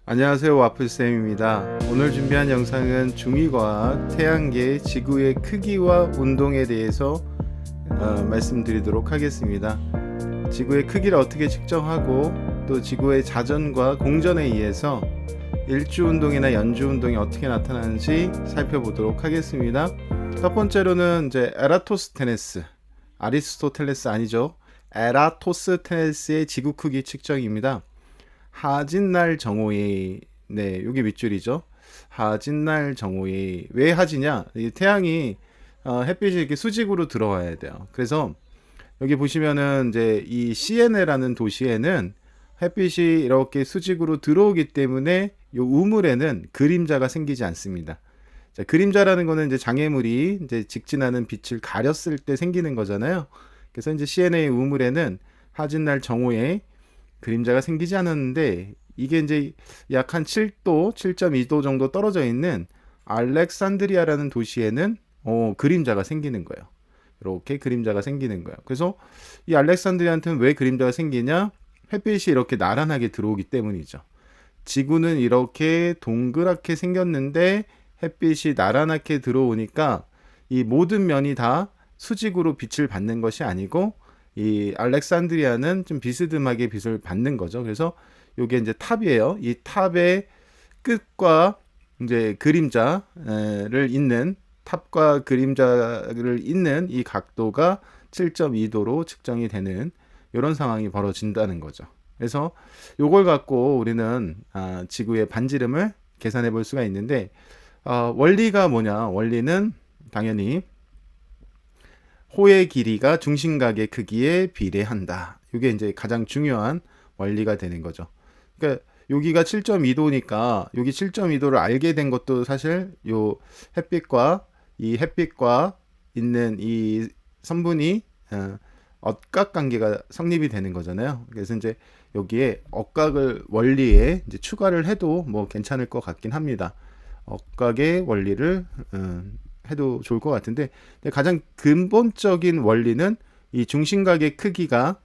안녕하세요, 와플쌤입니다. 오늘 준비한 영상은 중2과학 태양계 지구의 크기와 운동에 대해서 말씀드리도록 하겠습니다. 지구의 크기를 어떻게 측정하고 또 지구의 자전과 공전에 의해서 일주 운동이나 연주 운동이 어떻게 나타나는지 살펴보도록 하겠습니다. 첫 번째로는 이제 에라토스테네스, 아리스토텔레스 아니죠. 에라토스테네스의 지구 크기 측정입니다. 하진날 정오의, 네, 요게 밑줄이죠. 하진날 정오의. 왜 하지냐? 이 태양이 햇빛이 이렇게 수직으로 들어와야 돼요. 그래서 여기 보시면은 이제 이 시에네라는 도시에는 햇빛이 이렇게 수직으로 들어오기 때문에 요 우물에는 그림자가 생기지 않습니다. 자, 그림자라는 거는 이제 장애물이 이제 직진하는 빛을 가렸을 때 생기는 거잖아요. 그래서 이제 시에네의 우물에는 하진날 정오에 그림자가 생기지 않았는데, 이게 이제 약 한 7도, 7.2도 정도 떨어져 있는 알렉산드리아라는 도시에는 그림자가 생기는 거예요. 이렇게 그림자가 생기는 거예요. 그래서 이 알렉산드리아한테는 왜 그림자가 생기냐? 햇빛이 이렇게 나란하게 들어오기 때문이죠. 지구는 이렇게 동그랗게 생겼는데 햇빛이 나란하게 들어오니까 이 모든 면이 다 수직으로 빛을 받는 것이 아니고, 이 알렉산드리아는 좀 비스듬하게 빛을 받는 거죠. 그래서 요게 이제 탑이에요. 이 탑의 끝과 이제 그림자를 잇는, 탑과 그림자를 잇는 이 각도가 7.2도로 측정이 되는 이런 상황이 벌어진다는 거죠. 그래서 요걸 갖고 우리는 지구의 반지름을 계산해 볼 수가 있는데, 원리가 뭐냐? 원리는 당연히 호의 길이가 중심각의 크기에 비례한다. 이게 이제 가장 중요한 원리가 되는 거죠. 그러니까 여기가 7.2도니까 여기 7.2도를 알게 된 것도 사실 요 햇빛과 있는 이 선분이 억각 관계가 성립이 되는 거잖아요. 그래서 이제 여기에 억각을 원리에 이제 추가를 해도 뭐 괜찮을 것 같긴 합니다. 억각의 원리를 해도 좋을 것 같은데, 가장 근본적인 원리는 이 중심각의 크기가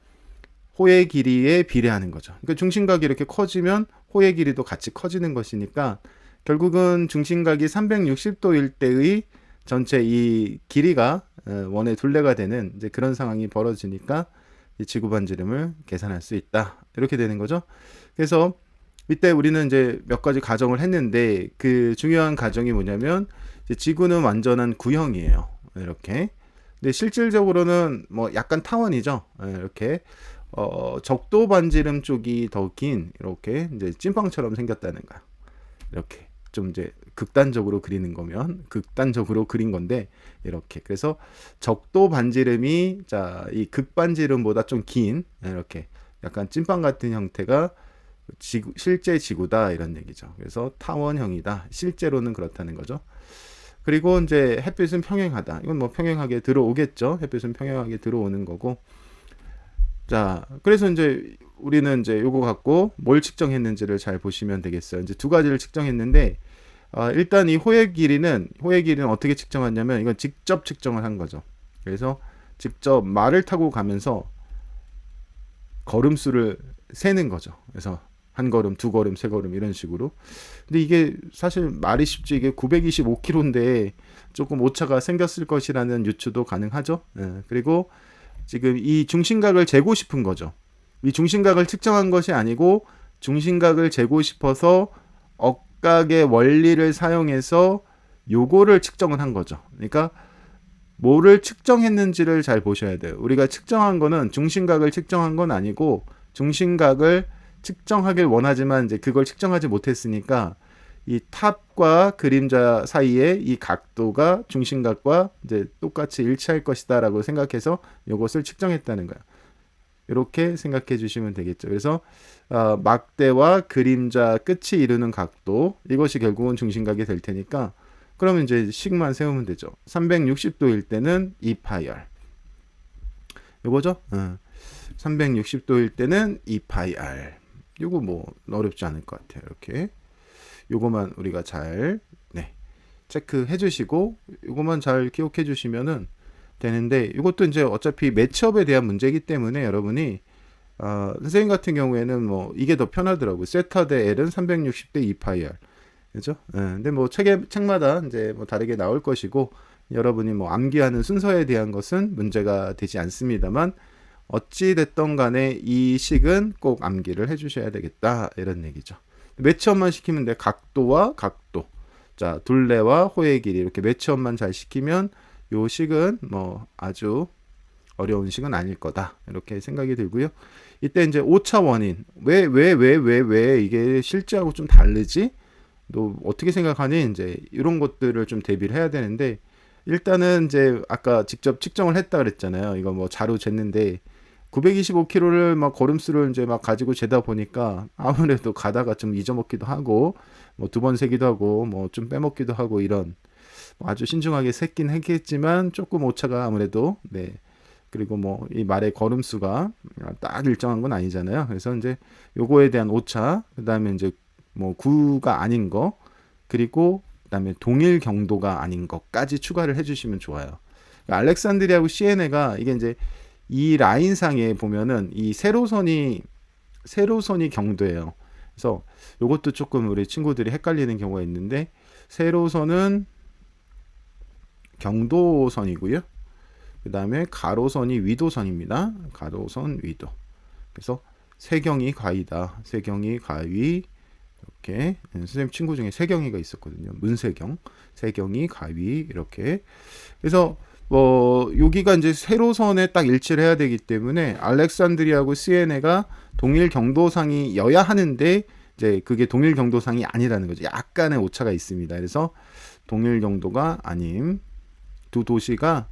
호의 길이에 비례하는 거죠. 그러니까 중심각이 이렇게 커지면 호의 길이도 같이 커지는 것이니까, 결국은 중심각이 360도일 때의 전체 이 길이가 원의 둘레가 되는 이제 그런 상황이 벌어지니까 이 지구 반지름을 계산할 수 있다. 이렇게 되는 거죠. 그래서 이때 우리는 이제 몇 가지 가정을 했는데, 그 중요한 가정이 뭐냐면, 지구는 완전한 구형이에요. 이렇게. 근데 실질적으로는 뭐 약간 타원이죠. 이렇게 적도 반지름 쪽이 더 긴, 이렇게 이제 찐빵처럼 생겼다는 거야. 이렇게 좀 이제 극단적으로 그리는 거면 극단적으로 그린 건데, 이렇게. 그래서 적도 반지름이 이 극반지름보다 좀 긴, 이렇게 약간 찐빵 같은 형태가 실제 지구다, 이런 얘기죠. 그래서 타원형이다. 실제로는 그렇다는 거죠. 그리고 이제 햇빛은 평행하다. 이건 뭐 평행하게 들어오겠죠. 햇빛은 평행하게 들어오는 거고. 자, 그래서 이제 우리는 이제 요거 갖고 뭘 측정했는지를 잘 보시면 되겠어요. 이제 두 가지를 측정했는데, 일단 이 호의 길이는 어떻게 측정하냐면, 이건 직접 측정을 한 거죠. 그래서 직접 말을 타고 가면서 걸음수를 세는 거죠. 그래서 한 걸음, 두 걸음, 세 걸음 이런 식으로. 근데 이게 사실 말이 쉽지, 이게 925km인데 조금 오차가 생겼을 것이라는 유추도 가능하죠. 그리고 지금 이 중심각을 재고 싶은 거죠. 이 중심각을 측정한 것이 아니고, 중심각을 재고 싶어서 억각의 원리를 사용해서 요거를 측정을 한 거죠. 그러니까 뭐를 측정했는지를 잘 보셔야 돼요. 우리가 측정한 거는 중심각을 측정한 건 아니고, 중심각을 측정하길 원하지만 이제 그걸 측정하지 못했으니까 이 탑과 그림자 사이에 이 각도가 중심각과 이제 똑같이 일치할 것이다라고 생각해서 이것을 측정했다는 거야. 이렇게 생각해 주시면 되겠죠. 그래서 막대와 그림자 끝이 이루는 각도, 이것이 결국은 중심각이 될 테니까, 그러면 이제 식만 세우면 되죠. 360도일 때는 2파이r. 이거죠? 360도일 때는 2파이r. 이거 뭐 어렵지 않을 것 같아요. 이렇게 요거만 우리가 잘 체크해 주시고, 요거만 잘 기억해 주시면은 되는데, 이것도 이제 어차피 매치업에 대한 문제이기 때문에 여러분이 선생님 같은 경우에는 뭐 이게 더 편하더라고요. 세타 대 L은 360대 2파이 R. 그죠? 근데 뭐 책마다 이제 뭐 다르게 나올 것이고, 여러분이 뭐 암기하는 순서에 대한 것은 문제가 되지 않습니다만, 어찌 됐던 간에 이 식은 꼭 암기를 해 주셔야 되겠다, 이런 얘기죠. 매치업만 시키면 돼. 각도와 각도. 자, 둘레와 호의 길이, 이렇게 매치업만 잘 시키면 요 식은 뭐 아주 어려운 식은 아닐 거다, 이렇게 생각이 들고요. 이때 이제 오차 원인, 왜 이게 실제하고 좀 다르지? 너 어떻게 생각하니? 이제 이런 것들을 좀 대비를 해야 되는데, 일단은 이제 아까 직접 측정을 했다 그랬잖아요. 이거 뭐 자료 쟀는데 925km를 막 걸음수를 이제 막 가지고 재다 보니까 아무래도 가다가 좀 잊어먹기도 하고, 뭐 두 번 세기도 하고, 뭐 좀 빼먹기도 하고, 이런 뭐 아주 신중하게 셌긴 했겠지만 조금 오차가 아무래도, 네. 그리고 뭐 이 말의 걸음수가 딱 일정한 건 아니잖아요. 그래서 이제 요거에 대한 오차, 그다음에 이제 뭐 구가 아닌 거, 그리고 그다음에 동일 경도가 아닌 것까지 추가를 해주시면 좋아요. 그러니까 알렉산드리아하고 시에네가 이게 이제 이 라인상에 보면은 이 세로선이 경도예요. 그래서 요것도 조금 우리 친구들이 헷갈리는 경우가 있는데, 세로선은 경도선이고요. 그 다음에 가로선이 위도선입니다. 가로선 위도. 그래서 세경이 가위다. 세경이 가위. 이렇게 선생님 친구 중에 세경이가 있었거든요. 문세경, 세경이 가위, 이렇게. 그래서 여기가 이제 세로선에 딱 일치를 해야 되기 때문에 알렉산드리아하고 시에네가 동일 경도상이여야 하는데, 이제 그게 동일 경도상이 아니라는 거죠. 약간의 오차가 있습니다. 그래서 동일 경도가 아님, 두 도시가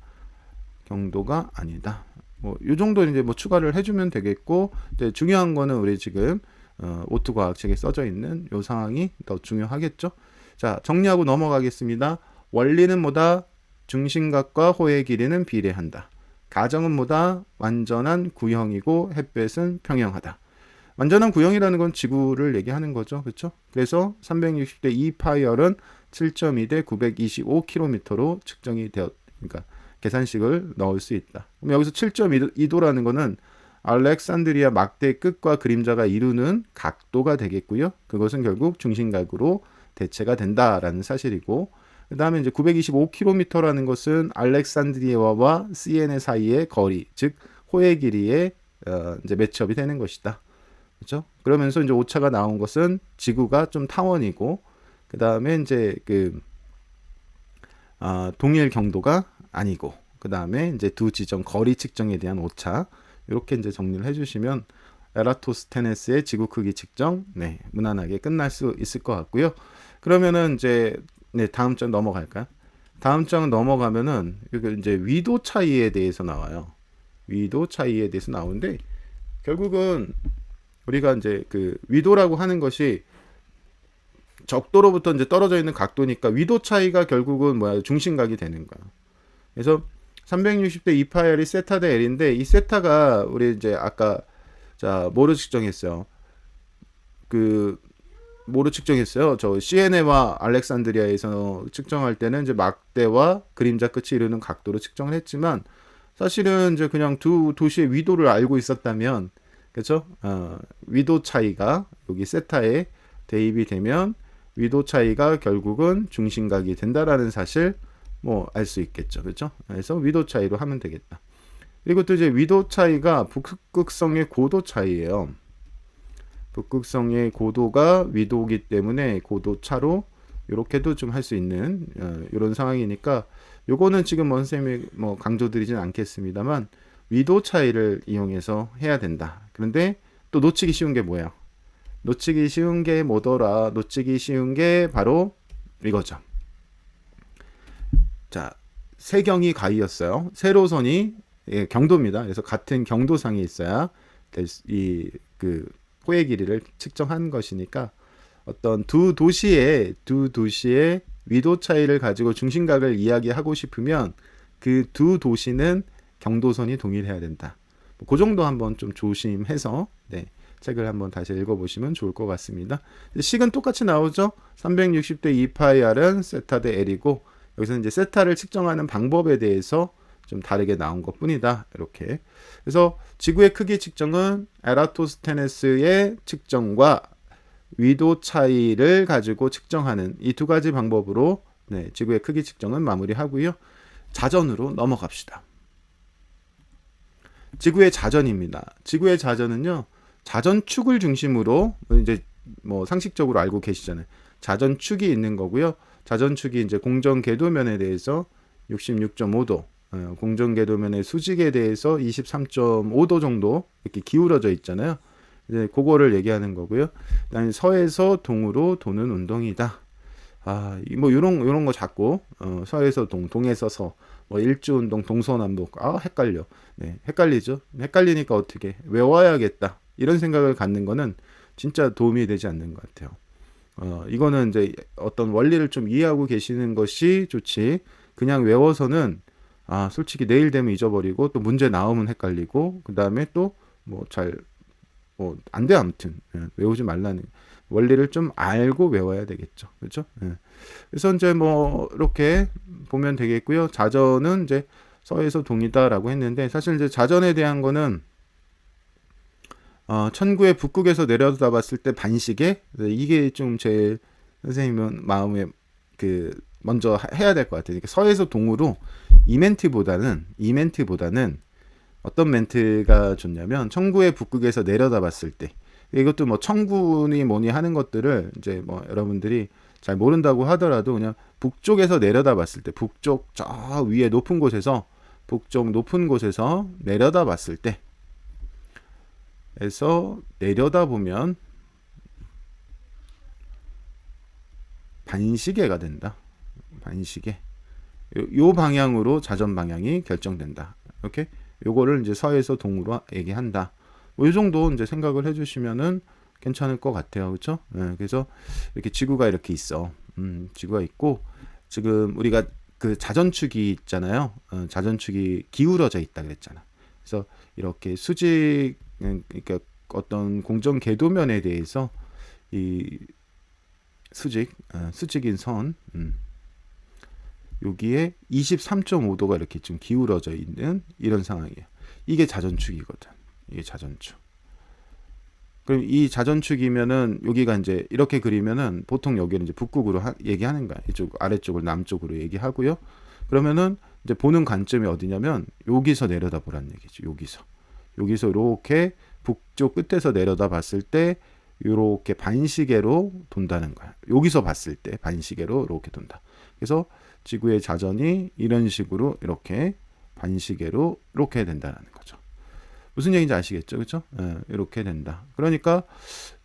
경도가 아니다. 뭐 이 정도 이제 뭐 추가를 해주면 되겠고, 이제 중요한 거는 우리 지금 오투 과학책에 써져 있는 요 상황이 더 중요하겠죠. 자, 정리하고 넘어가겠습니다. 원리는 뭐다? 중심각과 호의 길이는 비례한다. 가정은 뭐다? 완전한 구형이고 햇볕은 평형하다. 완전한 구형이라는 건 지구를 얘기하는 거죠. 그렇죠? 그래서 360대 2파이얼은 7.2대 925km로 측정이 그러니까 계산식을 넣을 수 있다. 그럼 여기서 7.2도라는 거는 알렉산드리아 막대 끝과 그림자가 이루는 각도가 되겠고요. 그것은 결국 중심각으로 대체가 된다라는 사실이고, 그 다음에 이제 925km라는 것은 알렉산드리아와 시에네 사이의 거리, 즉 호의 길이의 이제 매치업이 되는 것이다. 그렇죠? 그러면서 이제 오차가 나온 것은 지구가 좀 타원이고, 그 다음에 이제 동일 경도가 아니고, 그 다음에 이제 두 지점 거리 측정에 대한 오차, 이렇게 이제 정리를 해주시면 에라토스테네스의 지구 크기 측정, 네, 무난하게 끝날 수 있을 것 같고요. 그러면은 이제 다음 장 넘어갈까요? 다음 장 넘어가면은 여기 이제 위도 차이에 대해서 나와요. 위도 차이에 대해서 나오는데, 결국은 우리가 이제 위도라고 하는 것이 적도로부터 이제 떨어져 있는 각도니까 위도 차이가 결국은 중심각이 되는 거야. 그래서 360대 2파이알이 세타 대 L인데, 이 세타가 우리 이제 아까 뭐로 측정했어요? 뭐로 측정했어요? 저 시에네와 알렉산드리아에서 측정할 때는 이제 막대와 그림자 끝이 이루는 각도로 측정을 했지만, 사실은 이제 그냥 두 도시의 위도를 알고 있었다면, 그렇죠? 위도 차이가 여기 세타에 대입이 되면 위도 차이가 결국은 중심각이 된다라는 사실 알 수 있겠죠. 그렇죠? 그래서 위도 차이로 하면 되겠다. 그리고 또 이제 위도 차이가 북극성의 고도 차이예요. 북극성의 고도가 위도이기 때문에 고도 차로 이렇게도 좀 할 수 있는 이런 상황이니까, 요거는 지금 선생님이 강조드리진 않겠습니다만 위도 차이를 이용해서 해야 된다. 그런데 또 놓치기 쉬운 게 뭐예요? 놓치기 쉬운 게 뭐더라? 놓치기 쉬운 게 바로 이거죠. 자, 세경이 가위였어요. 세로선이 경도입니다. 그래서 같은 경도상에 있어야 호의 길이를 측정한 것이니까, 어떤 두 도시의 위도 차이를 가지고 중심각을 이야기하고 싶으면 그 두 도시는 경도선이 동일해야 된다. 그 정도 한번 좀 조심해서 책을 한번 다시 읽어보시면 좋을 것 같습니다. 식은 똑같이 나오죠. 360대 2파이알은 세타 대 L이고, 여기서 이제 세타를 측정하는 방법에 대해서 좀 다르게 나온 것 뿐이다. 이렇게. 그래서 지구의 크기 측정은 에라토스테네스의 측정과 위도 차이를 가지고 측정하는 이 두 가지 방법으로 네, 지구의 크기 측정은 마무리하고요. 자전으로 넘어갑시다. 지구의 자전입니다. 지구의 자전은요, 자전축을 중심으로 이제 뭐 상식적으로 알고 계시잖아요. 자전축이 있는 거고요. 자전축이 이제 공전 궤도면에 대해서 66.5도, 공전 궤도면의 수직에 대해서 23.5도 정도 이렇게 기울어져 있잖아요. 이제 그거를 얘기하는 거고요. 그다음에 서에서 동으로 도는 운동이다. 뭐 요런 거 자꾸 서에서 동에서 서, 뭐 일주운동, 동서남북, 헷갈려. 네, 헷갈리죠. 헷갈리니까 어떻게 외워야겠다. 이런 생각을 갖는 거는 진짜 도움이 되지 않는 것 같아요. 이거는 이제 어떤 원리를 좀 이해하고 계시는 것이 좋지. 그냥 외워서는 솔직히 내일 되면 잊어버리고 또 문제 나오면 헷갈리고 그 다음에 또 뭐 안 돼. 아무튼 외우지 말라는 원리를 좀 알고 외워야 되겠죠. 그렇죠? 그래서 이제 뭐 이렇게 보면 되겠고요. 자전은 이제 서에서 동이다라고 했는데 사실 이제 자전에 대한 거는 천구의 북극에서 내려다봤을 때 반시계 이게 좀 제일 선생님은 마음에 먼저 해야 될 것 같아요. 그러니까 서에서 동으로 이멘트보다는 어떤 멘트가 좋냐면 천구의 북극에서 내려다봤을 때 이것도 뭐 천군이 뭐니 하는 것들을 이제 뭐 여러분들이 잘 모른다고 하더라도 그냥 북쪽에서 내려다봤을 때 북쪽 저 위에 높은 곳에서 북쪽 높은 곳에서 내려다봤을 때 에서 내려다보면 반시계가 된다. 반시계. 요 방향으로 자전 방향이 결정된다. 이렇게 요거를 이제 서에서 동으로 얘기한다. 뭐 이 정도 이제 생각을 해주시면은 괜찮을 것 같아요. 그렇죠? 그래서 이렇게 지구가 이렇게 있어. 지구가 있고 지금 우리가 그 자전축이 있잖아요. 자전축이 기울어져 있다 그랬잖아. 그래서 이렇게 수직 그러니까 어떤 공전 궤도면에 대해서 이 수직인 선 여기에 23.5도가 이렇게 좀 기울어져 있는 이런 상황이에요. 이게 자전축이거든. 이게 자전축. 그럼 이 자전축이면은 여기가 이제 이렇게 그리면은 보통 여기는 이제 북극으로 얘기하는 거야. 이쪽 아래쪽을 남쪽으로 얘기하고요. 그러면은 이제 보는 관점이 어디냐면 여기서 내려다 보라는 얘기죠. 여기서 이렇게 북쪽 끝에서 내려다 봤을 때 이렇게 반시계로 돈다는 거야. 여기서 봤을 때 반시계로 이렇게 돈다. 그래서 지구의 자전이 이런 식으로 이렇게 반시계로 이렇게 된다는 거죠. 무슨 얘기인지 아시겠죠? 그렇죠? 이렇게 된다. 그러니까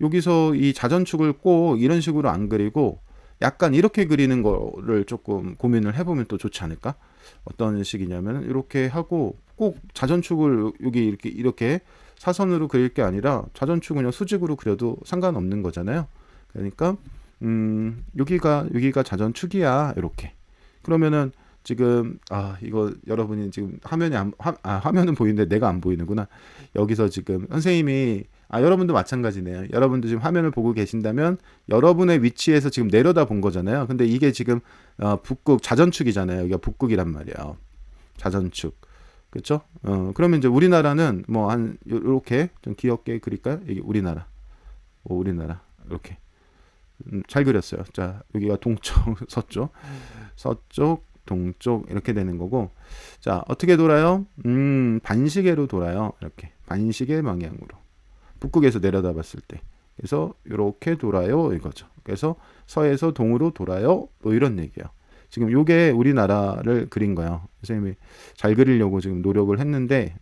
여기서 이 자전축을 꼭 이런 식으로 안 그리고 약간 이렇게 그리는 거를 조금 고민을 해보면 또 좋지 않을까? 어떤 식이냐면 이렇게 하고 꼭 자전축을 여기 이렇게 사선으로 그릴 게 아니라 자전축 그냥 수직으로 그려도 상관없는 거잖아요. 그러니까 여기가 자전축이야. 이렇게. 그러면은 지금 이거 여러분이 지금 화면은 보이는데 내가 안 보이는구나. 여기서 지금 선생님이 여러분도 마찬가지네요. 여러분도 지금 화면을 보고 계신다면 여러분의 위치에서 지금 내려다 본 거잖아요. 근데 이게 지금 북극 자전축이잖아요. 여기가 북극이란 말이에요. 자전축. 그렇죠? 그러면 이제 우리나라는 뭐 한 이렇게 좀 귀엽게 그릴까요? 이게 우리나라. 이렇게. 잘 그렸어요. 자, 여기가 동쪽, 서쪽, 동쪽 이렇게 되는 거고. 자, 어떻게 돌아요? 반시계로 돌아요. 이렇게. 반시계 방향으로. 북극에서 내려다 봤을 때. 그래서 이렇게 돌아요. 이거죠. 그래서 서에서 동으로 돌아요. 뭐 이런 얘기예요. 지금 요게 우리나라를 그린 거예요. 선생님이 잘 그리려고 지금 노력을 했는데,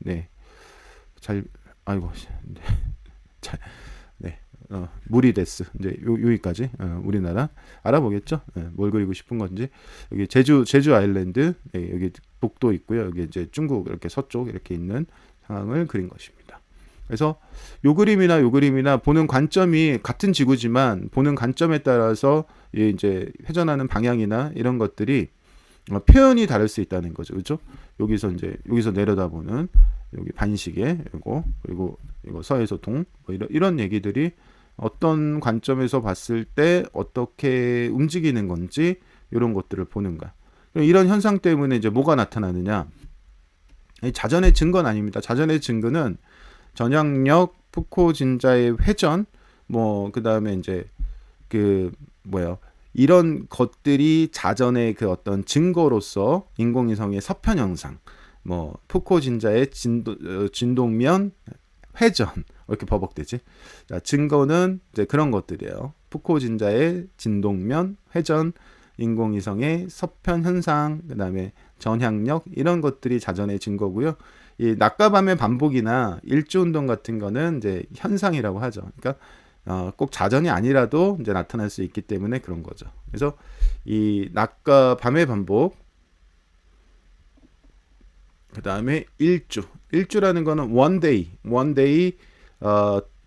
무리 데스. 이제 여기까지 우리나라 알아보겠죠. 뭘 그리고 싶은 건지. 여기 제주 아일랜드, 여기 북도 있고요. 여기 이제 중국 이렇게 서쪽 이렇게 있는 상황을 그린 것입니다. 그래서 요 그림이나 보는 관점이 같은 지구지만 보는 관점에 따라서 이제 회전하는 방향이나 이런 것들이 표현이 다를 수 있다는 거죠. 그렇죠? 여기서 내려다보는 여기 반시계 그리고 이거 서에서 동 뭐 이런 얘기들이 어떤 관점에서 봤을 때 어떻게 움직이는 건지 이런 것들을 보는 거야. 이런 현상 때문에 이제 뭐가 나타나느냐? 자전의 증거는 아닙니다. 자전의 증거는 전향력, 푸코 진자의 회전, 뭐 그다음에 이제 그 뭐야 이런 것들이 자전의 그 어떤 증거로서 인공위성의 서편 형상, 뭐 푸코 진자의 진동면 회전 이렇게 버벅대지. 자, 증거는 이제 그런 것들이에요. 푸코 진자의 진동면 회전, 인공위성의 서편 현상, 그다음에 전향력 이런 것들이 자전의 증거고요. 이 낮과 밤의 반복이나 일주 운동 같은 거는 이제 현상이라고 하죠. 그러니까 꼭 자전이 아니라도 이제 나타날 수 있기 때문에 그런 거죠. 그래서 이 낮과 밤의 반복, 그 다음에 일주라는 거는 one day,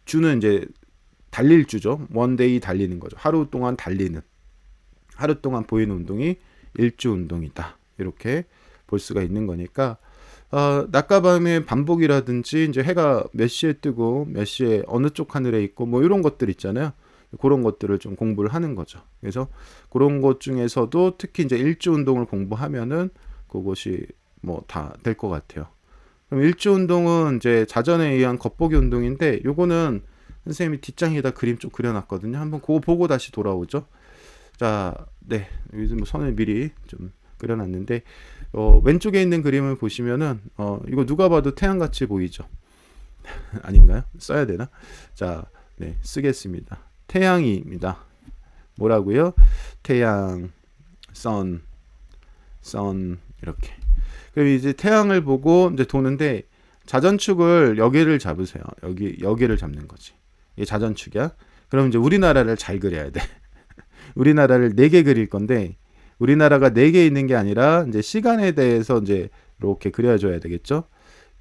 주는 이제 달릴 주죠. one day 달리는 거죠. 하루 동안 달리는, 하루 동안 보이는 운동이 일주 운동이다. 이렇게 볼 수가 있는 거니까 낮과 밤의 반복이라든지 이제 해가 몇 시에 뜨고 몇 시에 어느 쪽 하늘에 있고 뭐 이런 것들 있잖아요. 그런 것들을 좀 공부를 하는 거죠. 그래서 그런 것 중에서도 특히 이제 일주 운동을 공부하면은 그것이 뭐 다 될 것 같아요. 그럼 일주 운동은 이제 자전에 의한 겉보기 운동인데 요거는 선생님이 뒷장에다 그림 좀 그려놨거든요. 한번 그거 보고 다시 돌아오죠. 자, 네, 여기 뭐 선을 미리 좀 그려놨는데 왼쪽에 있는 그림을 보시면은 이거 누가 봐도 태양같이 보이죠? 아닌가요? 써야 되나? 자, 네, 쓰겠습니다. 태양입니다. 뭐라고요? 태양, sun 이렇게. 그럼 이제 태양을 보고 이제 도는데 자전축을 여기를 잡으세요. 여기를 잡는 거지. 이게 자전축이야. 그럼 이제 우리나라를 잘 그려야 돼. 우리나라를 4개 그릴 건데 우리나라가 4개 있는 게 아니라 이제 시간에 대해서 이제 이렇게 그려줘야 되겠죠.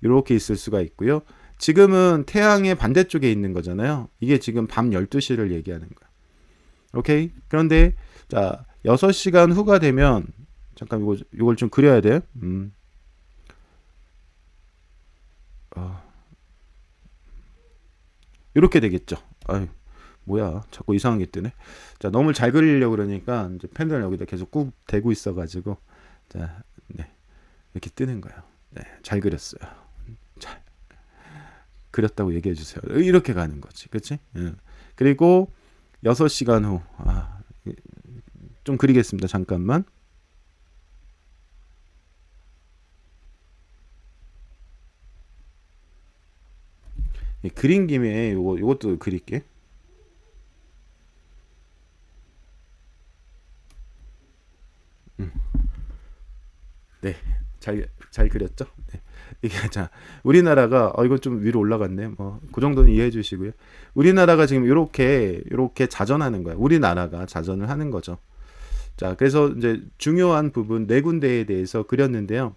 이렇게 있을 수가 있고요. 지금은 태양의 반대쪽에 있는 거잖아요. 이게 지금 밤 12시를 얘기하는 거야. 오케이? 그런데 자 6시간 후가 되면 잠깐 이걸 좀 그려야 돼. 이렇게 되겠죠. 아유, 뭐야, 자꾸 이상한 게 뜨네. 자, 너무 잘 그리려고 그러니까 이제 펜을 여기다 계속 꾹 대고 있어가지고 자, 네, 이렇게 뜨는 거예요. 네, 잘 그렸어요. 잘 그렸다고 얘기해 주세요. 이렇게 가는 거지, 그렇지? 그리고 6시간 후, 좀 그리겠습니다. 잠깐만. 그린 김에 요것도 그릴게. 네, 잘 그렸죠? 네. 이게 자, 우리나라가 이거 좀 위로 올라갔네. 뭐 그 정도는 이해해 주시고요. 우리나라가 지금 이렇게 자전하는 거야. 우리나라가 자전을 하는 거죠. 자, 그래서 이제 중요한 부분 4군데에 대해서 그렸는데요.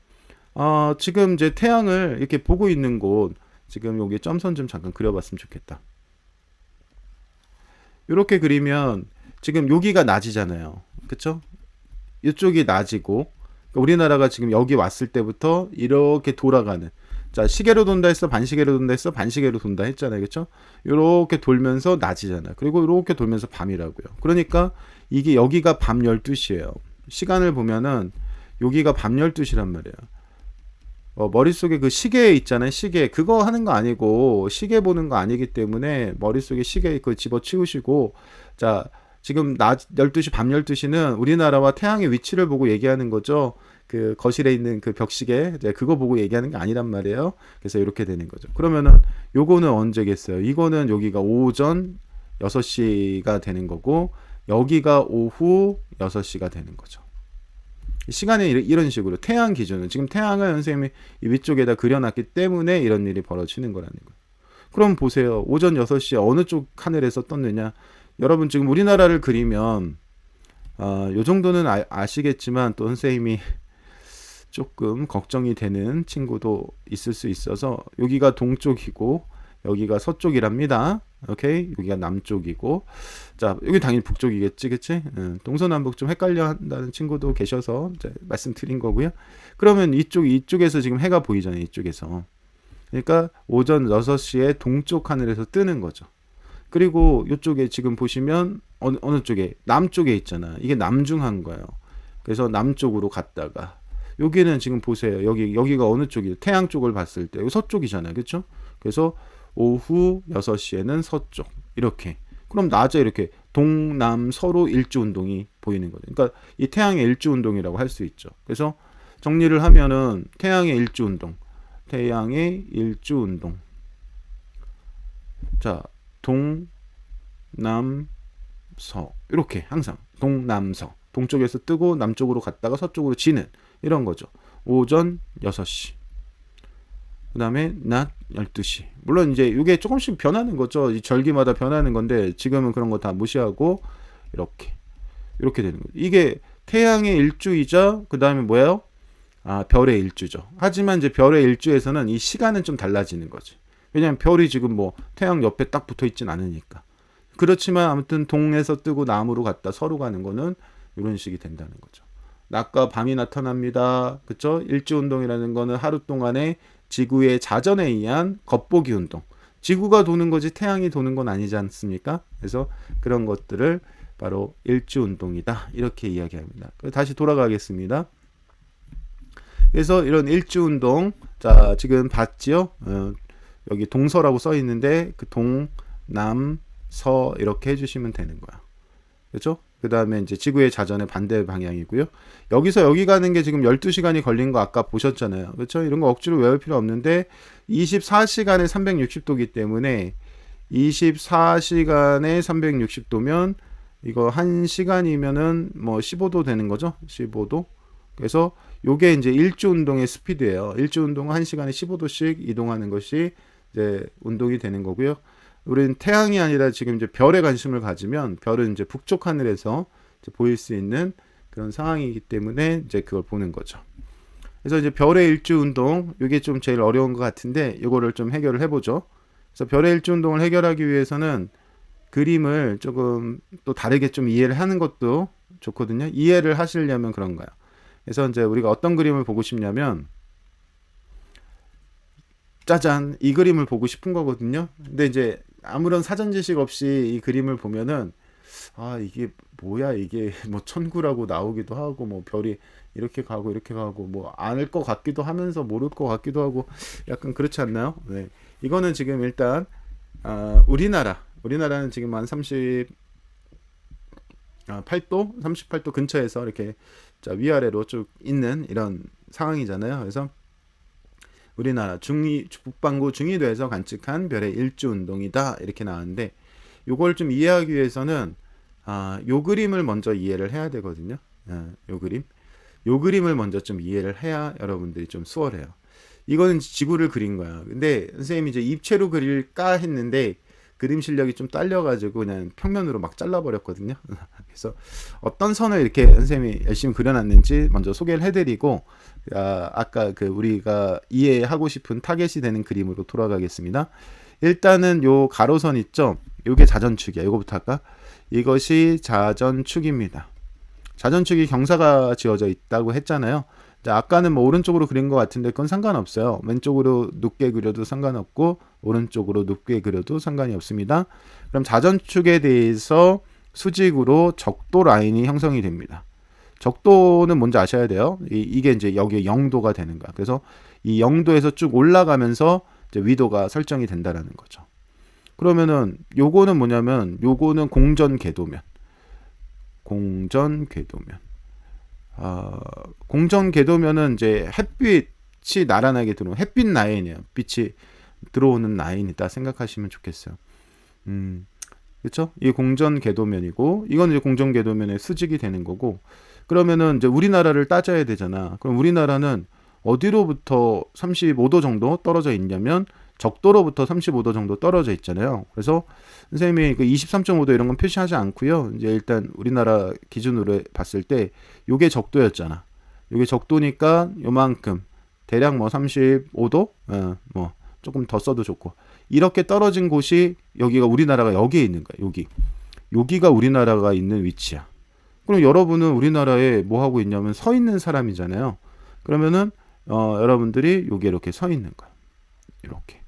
지금 이제 태양을 이렇게 보고 있는 곳, 지금 여기 점선 좀 잠깐 그려봤으면 좋겠다. 이렇게 그리면 지금 여기가 낮이잖아요. 그쵸? 이쪽이 낮이고 우리나라가 지금 여기 왔을 때부터 이렇게 돌아가는, 자, 시계로 돈다 했어, 반시계로 돈다 했어, 반시계로 돈다 했잖아요. 그쵸? 이렇게 돌면서 낮이잖아요. 그리고 이렇게 돌면서 밤이라고요. 그러니까 이게 여기가 밤 12시예요. 시간을 보면은 여기가 밤 12시란 말이에요. 머릿속에 그 시계 있잖아요. 시계. 그거 하는 거 아니고, 시계 보는 거 아니기 때문에 머릿속에 시계 그 집어치우시고, 자, 지금 낮 12시, 밤 12시는 우리나라와 태양의 위치를 보고 얘기하는 거죠. 그 거실에 있는 그 벽시계, 이제 그거 보고 얘기하는 게 아니란 말이에요. 그래서 이렇게 되는 거죠. 그러면은 요거는 언제겠어요? 이거는 여기가 오전 6시가 되는 거고, 여기가 오후 6시가 되는 거죠. 시간이 이런 식으로 태양 기준은, 지금 태양을 선생님이 이 위쪽에다 그려놨기 때문에 이런 일이 벌어지는 거라는 거예요. 그럼 보세요. 오전 6시에 어느 쪽 하늘에서 떴느냐. 여러분 지금 우리나라를 그리면 요 정도는 아시겠지만 또 선생님이 조금 걱정이 되는 친구도 있을 수 있어서, 여기가 동쪽이고 여기가 서쪽이랍니다. 오케이? 여기가 남쪽이고, 자, 여기 당연히 북쪽이겠지, 그치? 동서남북 좀 헷갈려 한다는 친구도 계셔서 이제 말씀드린 거고요. 그러면 이쪽에서 지금 해가 보이잖아요, 이쪽에서. 그러니까 오전 6시에 동쪽 하늘에서 뜨는 거죠. 그리고 이쪽에 지금 보시면 어느 쪽에? 남쪽에 있잖아. 이게 남중한 거예요. 그래서 남쪽으로 갔다가 여기는 지금 보세요. 여기가 어느 쪽이에요? 태양 쪽을 봤을 때 여기 서쪽이잖아요. 그렇죠? 그래서 오후 6시에는 서쪽. 이렇게. 그럼 낮에 이렇게 동남서로 일주 운동이 보이는 거죠. 그러니까 이 태양의 일주 운동이라고 할 수 있죠. 그래서 정리를 하면은 태양의 일주 운동. 태양의 일주 운동. 자, 동남서. 이렇게 항상 동남서. 동쪽에서 뜨고 남쪽으로 갔다가 서쪽으로 지는 이런 거죠. 오전 6시. 그 다음에 낮 12시. 물론 이제 이게 조금씩 변하는 거죠. 이 절기마다 변하는 건데 지금은 그런 거 다 무시하고 이렇게 되는 거죠. 이게 태양의 일주이자 그 다음에 뭐예요? 별의 일주죠. 하지만 이제 별의 일주에서는 이 시간은 좀 달라지는 거지. 왜냐하면 별이 지금 뭐 태양 옆에 딱 붙어 있진 않으니까. 그렇지만 아무튼 동에서 뜨고 남으로 갔다 서로 가는 거는 이런 식이 된다는 거죠. 낮과 밤이 나타납니다. 그렇죠? 일주 운동이라는 거는 하루 동안에 지구의 자전에 의한 겉보기 운동. 지구가 도는 거지 태양이 도는 건 아니지 않습니까? 그래서 그런 것들을 바로 일주 운동이다. 이렇게 이야기합니다. 다시 돌아가겠습니다. 그래서 이런 일주 운동, 자 지금 봤지요? 여기 동서라고 써 있는데 그 동, 남, 서 이렇게 해주시면 되는 거야. 그렇죠? 그 다음에 이제 지구의 자전의 반대 방향이고요. 여기서 여기 가는 게 지금 12시간이 걸린 거 아까 보셨잖아요. 그렇죠? 이런 거 억지로 외울 필요 없는데 24시간에 360도기 때문에 24시간에 360도면 이거 1시간이면은 뭐 15도 되는 거죠. 15도. 그래서 요게 이제 일주 운동의 스피드예요. 일주 운동은 1시간에 15도씩 이동하는 것이 이제 운동이 되는 거고요. 우리는 태양이 아니라 지금 이제 별에 관심을 가지면 별은 이제 북쪽 하늘에서 이제 보일 수 있는 그런 상황이기 때문에 이제 그걸 보는 거죠. 그래서 이제 별의 일주 운동, 이게 좀 제일 어려운 것 같은데 이거를 좀 해결을 해보죠. 그래서 별의 일주 운동을 해결하기 위해서는 그림을 조금 또 다르게 좀 이해를 하는 것도 좋거든요. 이해를 하시려면 그런 거예요. 그래서 이제 우리가 어떤 그림을 보고 싶냐면 짜잔 이 그림을 보고 싶은 거거든요. 근데 이제 아무런 사전 지식 없이 이 그림을 보면은 이게 뭐야 이게 뭐 천구라고 나오기도 하고 뭐 별이 이렇게 가고 뭐 알 것 같기도 하면서 모를 것 같기도 하고 약간 그렇지 않나요? 네. 이거는 지금 일단 우리나라는 지금 한 38도 근처에서 이렇게 자, 위아래로 쭉 있는 이런 상황이잖아요. 그래서 우리나라 북반구 중위도에서 관측한 별의 일주 운동이다 이렇게 나왔는데 요걸 좀 이해하기 위해서는 요 그림을 먼저 이해를 해야 되거든요. 요 그림을 먼저 좀 이해를 해야 여러분들이 좀 수월해요. 이거는 지구를 그린 거야. 근데 선생님이 이제 입체로 그릴까 했는데 그림 실력이 좀 딸려가지고 그냥 평면으로 막 잘라버렸거든요. 그래서 어떤 선을 이렇게 선생님이 열심히 그려놨는지 먼저 소개를 해드리고 아까 그 우리가 이해하고 싶은 타겟이 되는 그림으로 돌아가겠습니다. 일단은 요 가로선 있죠? 요게 자전축이야. 요거부터 할까? 이것이 자전축입니다. 자전축이 경사가 지어져 있다고 했잖아요. 아까는 뭐 오른쪽으로 그린 것 같은데 그건 상관없어요. 왼쪽으로 높게 그려도 상관없고 오른쪽으로 높게 그려도 상관이 없습니다. 그럼 자전축에 대해서 수직으로 적도 라인이 형성이 됩니다. 적도는 뭔지 아셔야 돼요. 이게 이제 여기에 0도가 되는 거야. 그래서 이 0도에서 쭉 올라가면서 이제 위도가 설정이 된다라는 거죠. 그러면은 요거는 뭐냐면 요거는 공전 궤도면. 공전 궤도면은 이제 햇빛이 나란하게 들어오는 햇빛 라인이에요. 빛이 들어오는 라인이다 생각하시면 좋겠어요. 그렇죠? 이 공전 궤도면이고 이건 이제 공전 궤도면의 수직이 되는 거고 그러면은 이제 우리나라를 따져야 되잖아. 그럼 우리나라는 어디로부터 35도 정도 떨어져 있냐면 적도로부터 35도 정도 떨어져 있잖아요. 그래서 선생님이 그 23.5도 이런 건 표시하지 않고요. 이제 일단 우리나라 기준으로 봤을 때 요게 적도였잖아. 요게 적도니까 요만큼 대략 뭐 35도 뭐 조금 더 써도 좋고 이렇게 떨어진 곳이 여기가 우리나라가 여기에 있는 거야. 여기가 우리나라가 있는 위치야. 그럼 여러분은 우리나라에 뭐 하고 있냐면 서 있는 사람이잖아요. 그러면은 여러분들이 여기 이렇게 서 있는 거야. 이렇게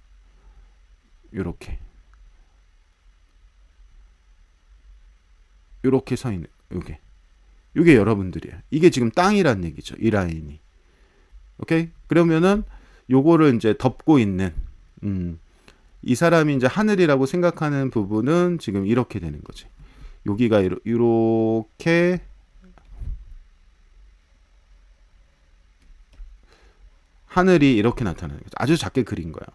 서 있는 요게 여러분들이에요. 이게 지금 땅이란 얘기죠. 이 라인이. 오케이? 그러면은 요거를 이제 덮고 있는 이 사람이 이제 하늘이라고 생각하는 부분은 지금 이렇게 되는 거지. 여기가 이렇게 하늘이 이렇게 나타나는 거죠. 아주 작게 그린 거예요.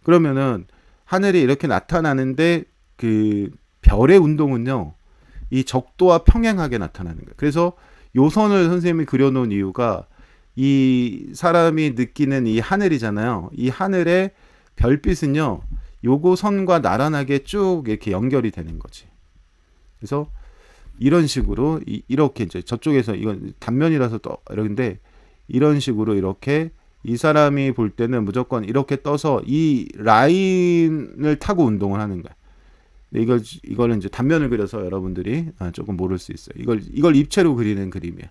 그러면은 하늘이 이렇게 나타나는데 그 별의 운동은요, 이 적도와 평행하게 나타나는 거예요. 그래서 요 선을 선생님이 그려놓은 이유가 이 사람이 느끼는 이 하늘이잖아요. 이 하늘의 별빛은요, 요거 선과 나란하게 쭉 이렇게 연결이 되는 거지. 그래서 이런 식으로 이렇게 이제 저쪽에서 이건 단면이라서 또 이런데 이런 식으로 이렇게 이 사람이 볼 때는 무조건 이렇게 떠서 이 라인을 타고 운동을 하는 거야. 이걸 이제 단면을 그려서 여러분들이 조금 모를 수 있어요. 이걸 입체로 그리는 그림이에요.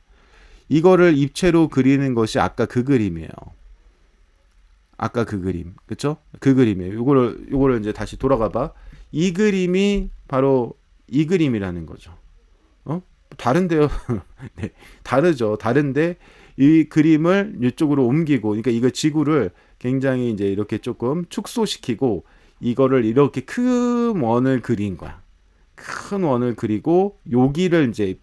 이거를 입체로 그리는 것이 아까 그 그림이에요. 아까 그 그림, 그렇죠? 그 그림이에요. 요거를 이제 다시 돌아가 봐. 이 그림이 바로 이 그림이라는 거죠. 다른데요. 네, 다르죠. 다른데 이 그림을 이쪽으로 옮기고, 그러니까 이거 지구를 굉장히 이제 이렇게 조금 축소시키고 이거를 이렇게 큰 원을 그린 거야. 큰 원을 그리고 여기를 이제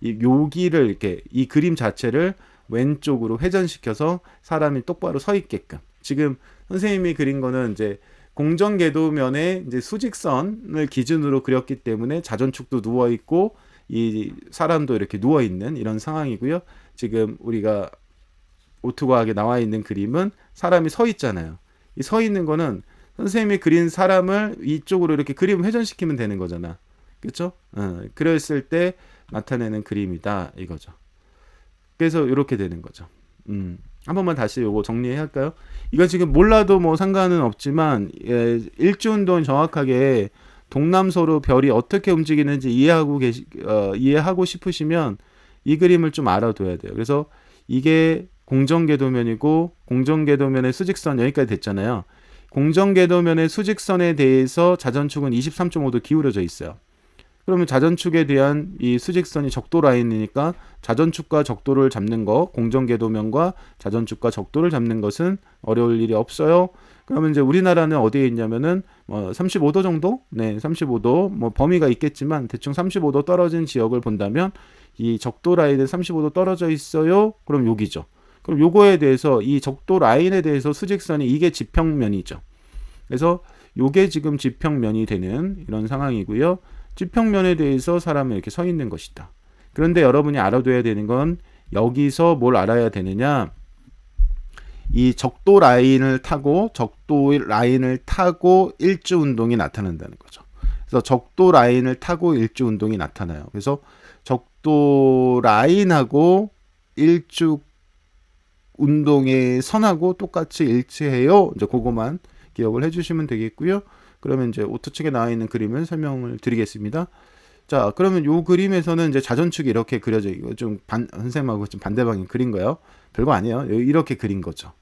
여기를 이렇게 이 그림 자체를 왼쪽으로 회전시켜서 사람이 똑바로 서 있게끔. 지금 선생님이 그린 거는 이제 공정궤도면에 이제 수직선을 기준으로 그렸기 때문에 자전축도 누워 있고 이 사람도 이렇게 누워 있는 이런 상황이고요. 지금 우리가 오투과하게 나와 있는 그림은 사람이 서 있잖아요. 이 서 있는 거는 선생님이 그린 사람을 이쪽으로 이렇게 그림을 회전시키면 되는 거잖아. 그렇죠? 그랬을 때 나타내는 그림이다 이거죠. 그래서 이렇게 되는 거죠. 한 번만 다시 요거 정리해 할까요? 이거 지금 몰라도 뭐 상관은 없지만 일주운동 정확하게 동남서로 별이 어떻게 움직이는지 이해하고 싶으시면 이 그림을 좀 알아둬야 돼요. 그래서 이게 공정궤도면이고 공정궤도면의 수직선 여기까지 됐잖아요. 공정궤도면의 수직선에 대해서 자전축은 23.5도 기울어져 있어요. 그러면 자전축에 대한 이 수직선이 적도 라인이니까 자전축과 적도를 잡는 거, 공정궤도면과 자전축과 적도를 잡는 것은 어려울 일이 없어요. 그러면 이제 우리나라는 어디에 있냐면은 35도 정도? 네, 35도. 뭐 범위가 있겠지만 대충 35도 떨어진 지역을 본다면 이 적도 라인에 35도 떨어져 있어요. 그럼 여기죠. 그럼 요거에 대해서 이 적도 라인에 대해서 수직선이 이게 지평면이죠. 그래서 요게 지금 지평면이 되는 이런 상황이고요. 지평면에 대해서 사람은 이렇게 서 있는 것이다. 그런데 여러분이 알아둬야 되는 건 여기서 뭘 알아야 되느냐? 이 적도 라인을 타고 일주 운동이 나타난다는 거죠. 그래서 적도 라인을 타고 일주 운동이 나타나요. 그래서 적도 라인하고 일주 운동의 선하고 똑같이 일치해요. 이제 그거만 기억을 해주시면 되겠고요. 그러면 이제 오토 측에 나와 있는 그림을 설명을 드리겠습니다. 자, 그러면 요 그림에서는 이제 자전축이 이렇게 그려져 이거 좀 선생님하고 좀 반대 방향 그린 거예요. 별거 아니에요. 이렇게 그린 거죠.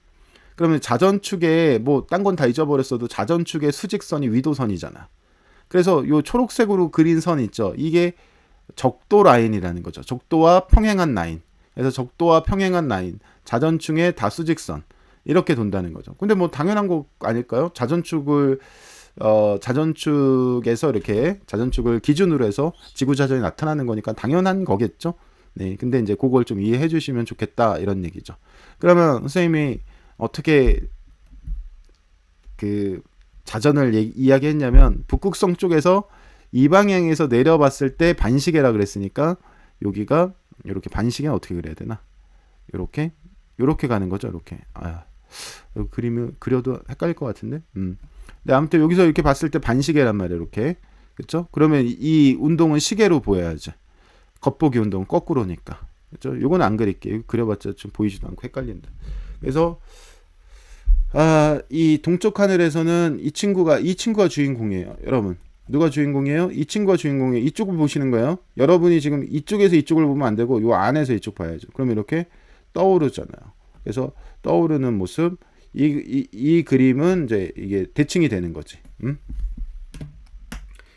그러면 자전축에 뭐 딴 건 다 잊어버렸어도 자전축의 수직선이 위도선이잖아. 그래서 요 초록색으로 그린 선 있죠. 이게 적도 라인이라는 거죠. 적도와 평행한 라인. 그래서 적도와 평행한 라인, 자전축의 다수직선 이렇게 돈다는 거죠. 근데 뭐 당연한 거 아닐까요? 자전축에서 이렇게 자전축을 기준으로 해서 지구자전이 나타나는 거니까 당연한 거겠죠. 네, 근데 이제 그걸 좀 이해해 주시면 좋겠다 이런 얘기죠. 그러면 선생님이 어떻게 그 자전을 이야기했냐면 북극성 쪽에서 이 방향에서 내려봤을 때 반시계라 그랬으니까 여기가 이렇게 반시계는 어떻게 그려야 되나? 이렇게 가는 거죠. 이렇게 그림을 그려도 헷갈릴 것 같은데. 근데 아무튼 여기서 이렇게 봤을 때 반시계란 말이에요. 이렇게 그렇죠? 그러면 이 운동은 시계로 보여야죠. 겉보기 운동 거꾸로니까. 그렇죠? 요건 안 그릴게요. 그려봤자 좀 보이지도 않고 헷갈린다. 그래서 이 동쪽 하늘에서는 이 친구가 주인공이에요. 여러분 누가 주인공이에요? 이 친구가 주인공이에요. 이쪽을 보시는 거예요. 여러분이 지금 이쪽에서 이쪽을 보면 안 되고 요 안에서 이쪽 봐야죠. 그럼 이렇게 떠오르잖아요. 그래서 떠오르는 모습 이 그림은 이제 이게 대칭이 되는 거지.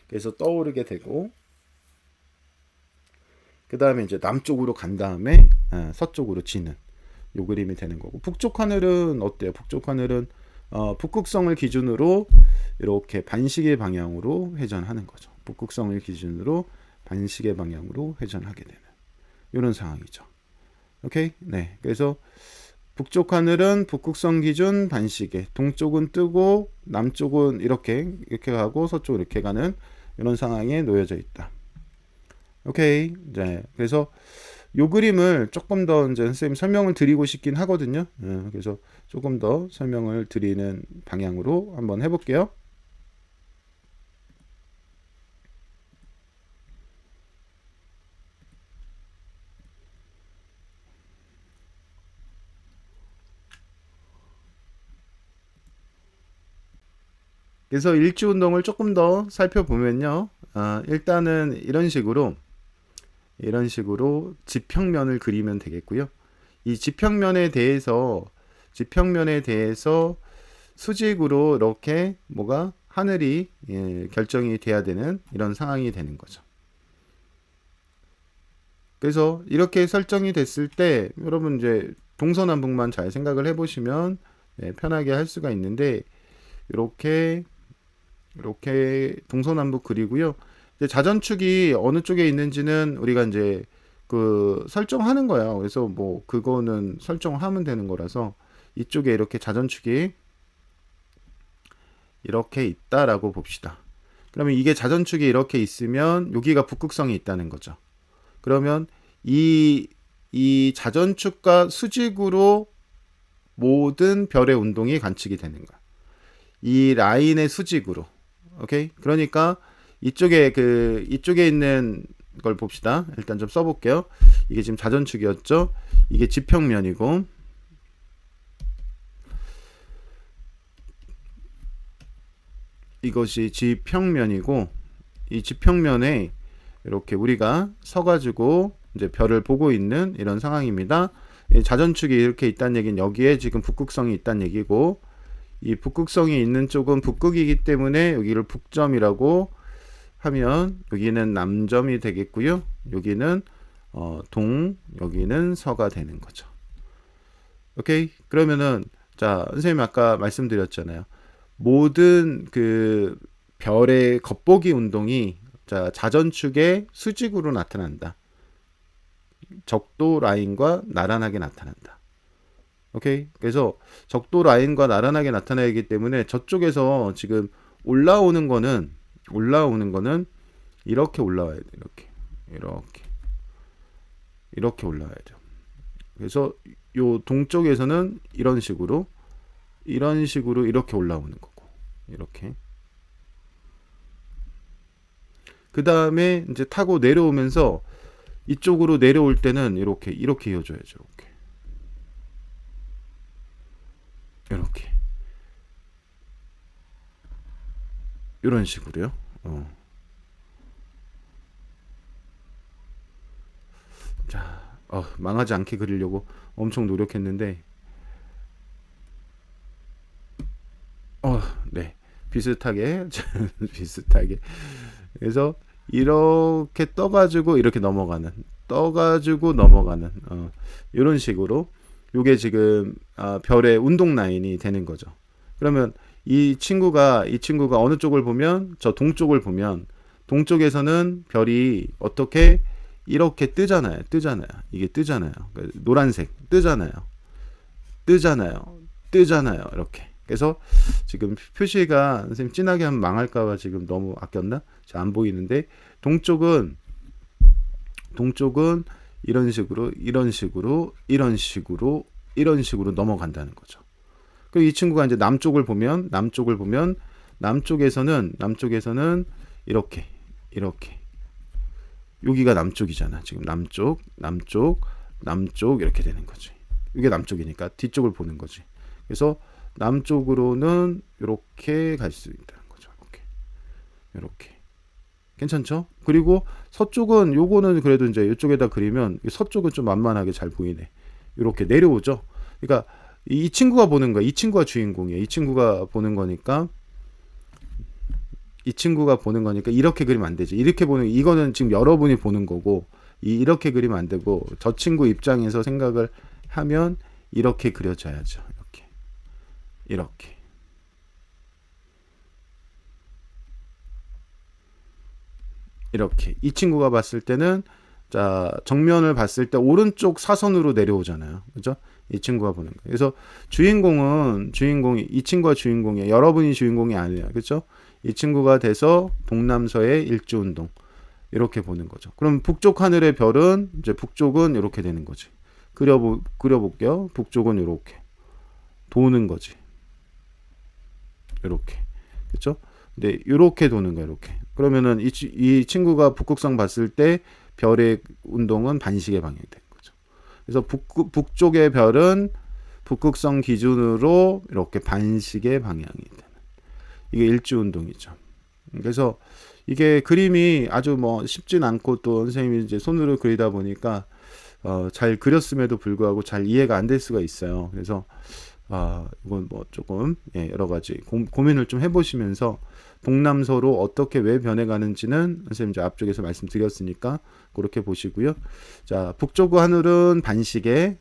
그래서 떠오르게 되고 그 다음에 이제 남쪽으로 간 다음에 서쪽으로 지는 요 그림이 되는 거고, 북쪽 하늘은 어때요? 북쪽 하늘은 북극성을 기준으로 이렇게 반시계 방향으로 회전하는 거죠. 북극성을 기준으로 반시계 방향으로 회전하게 되는 이런 상황이죠. 오케이? 네. 그래서 북쪽 하늘은 북극성 기준 반시계, 동쪽은 뜨고 남쪽은 이렇게 가고 서쪽은 이렇게 가는 이런 상황에 놓여져 있다. 오케이. 네. 그래서 요 그림을 조금 더 이제 선생님 설명을 드리고 싶긴 하거든요. 그래서 조금 더 설명을 드리는 방향으로 한번 해볼게요. 그래서 일지 운동을 조금 더 살펴보면요. 일단은 이런 식으로 지평면을 그리면 되겠고요. 이 지평면에 대해서 수직으로 이렇게 뭐가 하늘이 결정이 돼야 되는 이런 상황이 되는 거죠. 그래서 이렇게 설정이 됐을 때 여러분 이제 동서남북만 잘 생각을 해보시면 편하게 할 수가 있는데, 이렇게 동서남북 그리고요. 이제 자전축이 어느 쪽에 있는지는 우리가 이제 그 설정하는 거야. 그래서 뭐 그거는 설정하면 되는 거라서 이쪽에 이렇게 자전축이 이렇게 있다라고 봅시다. 그러면 이게 자전축이 이렇게 있으면 여기가 북극성이 있다는 거죠. 그러면 이 자전축과 수직으로 모든 별의 운동이 관측이 되는 거야. 이 라인의 수직으로. 오케이? 그러니까 이쪽에 있는 걸 봅시다. 일단 좀 써볼게요. 이게 지금 자전축이었죠. 이게 지평면이고, 이것이 지평면이고, 이 지평면에 이렇게 우리가 서가지고 이제 별을 보고 있는 이런 상황입니다. 자전축이 이렇게 있다는 얘기는 여기에 지금 북극성이 있다는 얘기고, 이 북극성이 있는 쪽은 북극이기 때문에 여기를 북점이라고 하면 여기는 남점이 되겠고요. 여기는 동, 여기는 서가 되는 거죠. 오케이? 그러면은 자, 선생님 아까 말씀드렸잖아요. 모든 그 별의 겉보기 운동이 자전축의 수직으로 나타난다. 적도 라인과 나란하게 나타난다. 오케이? 그래서 적도 라인과 나란하게 나타나기 때문에 저쪽에서 지금 올라오는 거는 이렇게 올라와야 돼. 이렇게 올라와야죠. 그래서 요 동쪽에서는 이런 식으로 이렇게 올라오는 거고, 이렇게. 그 다음에 이제 타고 내려오면서 이쪽으로 내려올 때는 이렇게 이어줘야죠. 이렇게 이런 식으로요. 자, 망하지 않게 그리려고 엄청 노력했는데, 네, 비슷하게. 그래서 이렇게 떠가지고 이렇게 넘어가는, 이런 식으로 요게 지금 별의 운동 라인이 되는 거죠. 그러면 이 친구가 어느 쪽을 보면, 저 동쪽을 보면, 동쪽에서는 별이 어떻게 이렇게 뜨잖아요. 이게 뜨잖아요. 노란색 뜨잖아요. 이렇게. 그래서 지금 표시가 선생님 진하게 하면 망할까봐 지금 너무 아꼈나? 잘 안 보이는데, 동쪽은 이런 식으로 넘어간다는 거죠. 그리고 이 친구가 이제 남쪽을 보면 남쪽에서는 이렇게 여기가 남쪽이잖아. 지금 남쪽 이렇게 되는 거지. 이게 남쪽이니까 뒤쪽을 보는 거지. 그래서 남쪽으로는 이렇게 갈 수 있다는 거죠. 이렇게. 괜찮죠? 그리고 서쪽은 요거는 그래도 이제 이쪽에다 그리면 서쪽은 좀 만만하게 잘 보이네. 이렇게 내려오죠. 그러니까 이 친구가 보는 거야. 이 친구가 주인공이에요. 이 친구가 보는 거니까 이렇게 그리면 안 되지. 이렇게 보는, 이거는 지금 여러분이 보는 거고, 이렇게 그리면 안 되고, 저 친구 입장에서 생각을 하면 이렇게 그려져야죠. 이렇게. 이 친구가 봤을 때는 자, 정면을 봤을 때 오른쪽 사선으로 내려오잖아요. 그죠? 이 친구가 보는 거예요. 그래서 주인공이 이 친구가 주인공이에요. 여러분이 주인공이 아니에요. 그죠? 이 친구가 돼서 동남서의 일주운동 이렇게 보는 거죠. 그럼 북쪽 하늘의 별은 이제 북쪽은 이렇게 되는 거지. 그려볼게요. 북쪽은 이렇게 도는 거지. 이렇게. 그렇죠? 근데 이렇게 도는 거야. 이렇게. 그러면은 이 친구가 북극성 봤을 때 별의 운동은 반시계 방향이 되는 거죠. 그래서 북쪽의 별은 북극성 기준으로 이렇게 반시계 방향이 되는. 이게 일주운동이죠. 그래서 이게 그림이 아주 뭐 쉽진 않고 또 선생님이 이제 손으로 그리다 보니까 잘 그렸음에도 불구하고 잘 이해가 안 될 수가 있어요. 그래서 이건 뭐 조금 여러 가지 고민을 좀 해보시면서 동남서로 어떻게 왜 변해가는지는 선생님 이제 앞쪽에서 말씀드렸으니까 그렇게 보시고요. 자, 북쪽 하늘은 반시계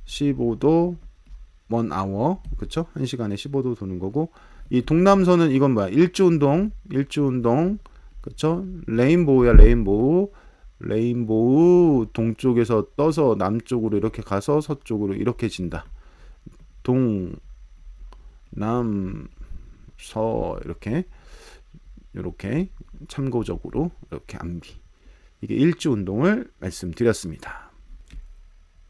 15도 1hour 그렇죠? 1시간에 15도 도는 거고 이 동남서는 이건 뭐야? 일주운동 그렇죠? 레인보우 동쪽에서 떠서 남쪽으로 이렇게 가서 서쪽으로 이렇게 진다. 남, 서 이렇게 참고적으로 이렇게 암기. 이게 일주운동을 말씀드렸습니다.